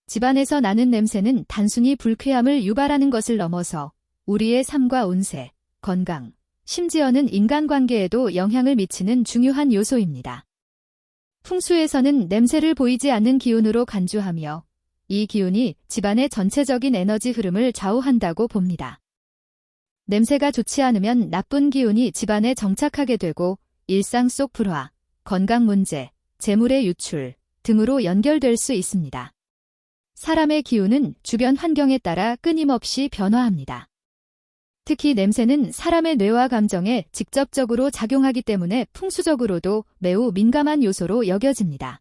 집안에서 나는 냄새는 단순히 불쾌함을 유발하는 것을 넘어서 우리의 삶과 운세, 건강, 심지어는 인간관계에도 영향을 미치는 중요한 요소입니다. 풍수에서는 냄새를 보이지 않는 기운으로 간주하며 이 기운이 집안의 전체적인 에너지 흐름을 좌우한다고 봅니다. 냄새가 좋지 않으면 나쁜 기운이 집안에 정착하게 되고 일상 속 불화, 건강 문제, 재물의 유출 등으로 연결될 수 있습니다. 사람의 기운은 주변 환경에 따라 끊임없이 변화합니다. 특히 냄새는 사람의 뇌와 감정에 직접적으로 작용하기 때문에 풍수적으로도 매우 민감한 요소로 여겨집니다.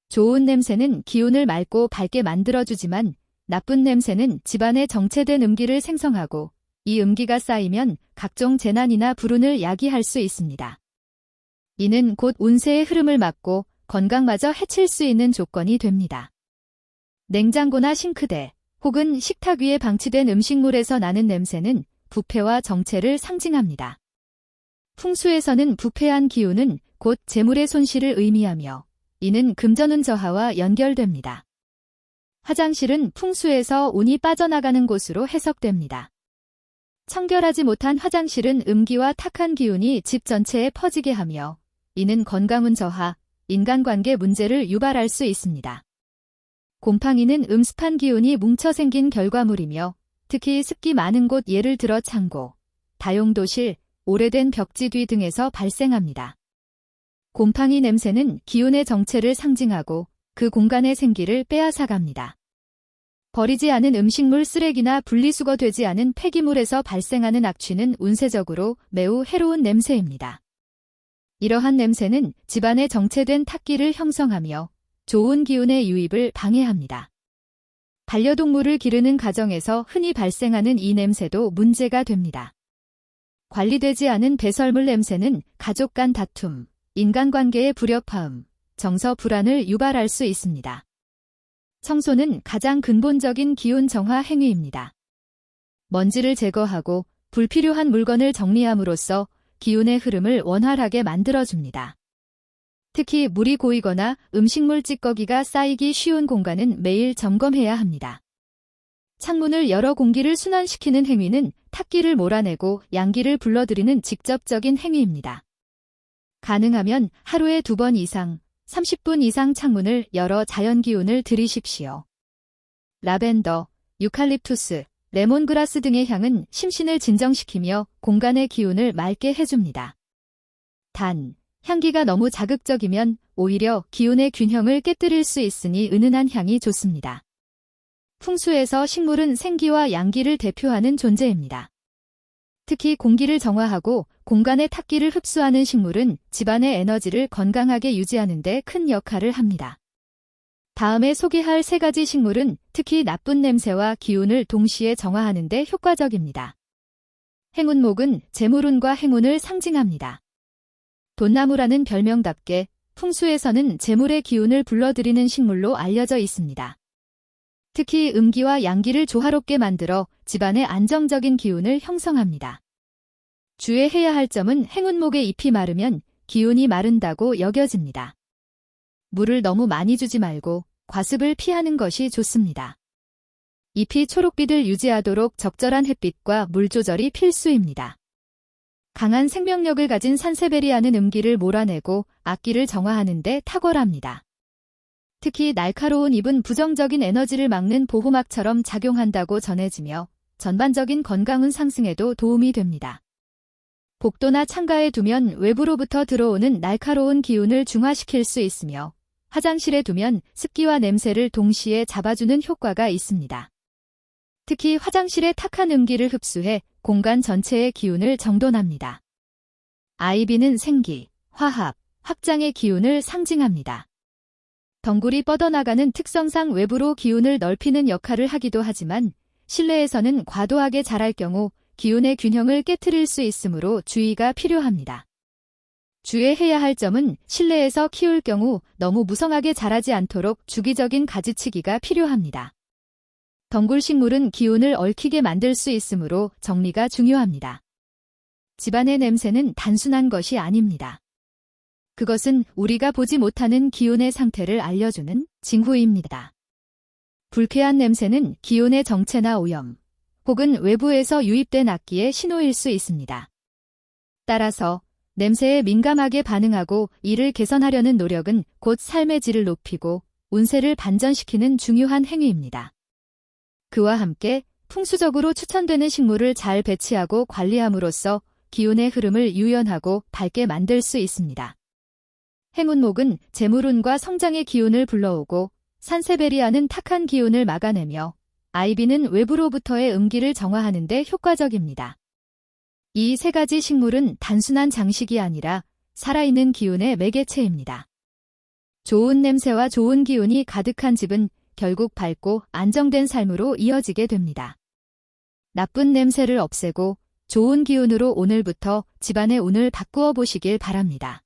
좋은 냄새는 기운을 맑고 밝게 만들어주지만 나쁜 냄새는 집안에 정체된 음기를 생성하고 이 음기가 쌓이면 각종 재난이나 불운을 야기할 수 있습니다. 이는 곧 운세의 흐름을 막고 건강마저 해칠 수 있는 조건이 됩니다. 냉장고나 싱크대 혹은 식탁 위에 방치된 음식물에서 나는 냄새는 부패와 정체를 상징합니다. 풍수에서는 부패한 기운은 곧 재물의 손실을 의미하며 이는 금전운 저하와 연결됩니다. 화장실은 풍수에서 운이 빠져나가는 곳으로 해석됩니다. 청결하지 못한 화장실은 음기와 탁한 기운이 집 전체에 퍼지게 하며 이는 건강운 저하, 인간관계 문제를 유발할 수 있습니다. 곰팡이는 음습한 기운이 뭉쳐 생긴 결과물이며 특히 습기 많은 곳 예를 들어 창고, 다용도실, 오래된 벽지 뒤 등에서 발생합니다. 곰팡이 냄새는 기운의 정체를 상징하고 그 공간의 생기를 빼앗아갑니다. 버리지 않은 음식물 쓰레기나 분리수거되지 않은 폐기물에서 발생하는 악취는 운세적으로 매우 해로운 냄새입니다. 이러한 냄새는 집안에 정체된 탁기를 형성하며 좋은 기운의 유입을 방해합니다. 반려동물을 기르는 가정에서 흔히 발생하는 이 냄새도 문제가 됩니다. 관리되지 않은 배설물 냄새는 가족 간 다툼, 인간관계의 불협화음, 정서 불안을 유발할 수 있습니다. 청소는 가장 근본적인 기운 정화 행위입니다. 먼지를 제거하고 불필요한 물건을 정리함으로써 기운의 흐름을 원활하게 만들어줍니다. 특히 물이 고이거나 음식물 찌꺼기가 쌓이기 쉬운 공간은 매일 점검해야 합니다. 창문을 열어 공기를 순환시키는 행위는 탁기를 몰아내고 양기를 불러들이는 직접적인 행위입니다. 가능하면 하루에 2번 이상, 30분 이상 창문을 열어 자연기운을 들이십시오. 라벤더, 유칼립투스, 레몬그라스 등의 향은 심신을 진정시키며 공간의 기운을 맑게 해줍니다. 단, 향기가 너무 자극적이면 오히려 기운의 균형을 깨뜨릴 수 있으니 은은한 향이 좋습니다. 풍수에서 식물은 생기와 양기를 대표하는 존재입니다. 특히 공기를 정화하고 공간의 탁기를 흡수하는 식물은 집안의 에너지를 건강하게 유지하는 데 큰 역할을 합니다. 다음에 소개할 3가지 식물은 특히 나쁜 냄새와 기운을 동시에 정화하는 데 효과적입니다. 행운목은 재물운과 행운을 상징합니다. 돈나무라는 별명답게 풍수에서는 재물의 기운을 불러들이는 식물로 알려져 있습니다. 특히 음기와 양기를 조화롭게 만들어 집안의 안정적인 기운을 형성합니다. 주의해야 할 점은 행운목의 잎이 마르면 기운이 마른다고 여겨집니다. 물을 너무 많이 주지 말고 과습을 피하는 것이 좋습니다. 잎이 초록빛을 유지하도록 적절한 햇빛과 물 조절이 필수입니다. 강한 생명력을 가진 산세베리아는 음기를 몰아내고 악기를 정화하는 데 탁월합니다. 특히 날카로운 잎은 부정적인 에너지를 막는 보호막처럼 작용한다고 전해지며 전반적인 건강운 상승에도 도움이 됩니다. 복도나 창가에 두면 외부로부터 들어오는 날카로운 기운을 중화시킬 수 있으며 화장실에 두면 습기와 냄새를 동시에 잡아주는 효과가 있습니다. 특히 화장실의 탁한 음기를 흡수해 공간 전체의 기운을 정돈합니다. 아이비는 생기, 화합, 확장의 기운을 상징합니다. 덩굴이 뻗어나가는 특성상 외부로 기운을 넓히는 역할을 하기도 하지만 실내에서는 과도하게 자랄 경우 기운의 균형을 깨트릴 수 있으므로 주의가 필요합니다. 주의해야 할 점은 실내에서 키울 경우 너무 무성하게 자라지 않도록 주기적인 가지치기가 필요합니다. 덩굴식물은 기운을 얽히게 만들 수 있으므로 정리가 중요합니다. 집안의 냄새는 단순한 것이 아닙니다. 그것은 우리가 보지 못하는 기운의 상태를 알려주는 징후입니다. 불쾌한 냄새는 기운의 정체나 오염, 혹은 외부에서 유입된 악기의 신호일 수 있습니다. 따라서 냄새에 민감하게 반응하고 이를 개선하려는 노력은 곧 삶의 질을 높이고 운세를 반전시키는 중요한 행위입니다. 그와 함께 풍수적으로 추천되는 식물을 잘 배치하고 관리함으로써 기운의 흐름을 유연하고 밝게 만들 수 있습니다. 행운목은 재물운과 성장의 기운을 불러오고 산세베리아는 탁한 기운을 막아내며 아이비는 외부로부터의 음기를 정화하는 데 효과적입니다. 이 세 가지 식물은 단순한 장식이 아니라 살아있는 기운의 매개체입니다. 좋은 냄새와 좋은 기운이 가득한 집은 결국 밝고 안정된 삶으로 이어지게 됩니다. 나쁜 냄새를 없애고 좋은 기운으로 오늘부터 집안의 운을 바꾸어 보시길 바랍니다.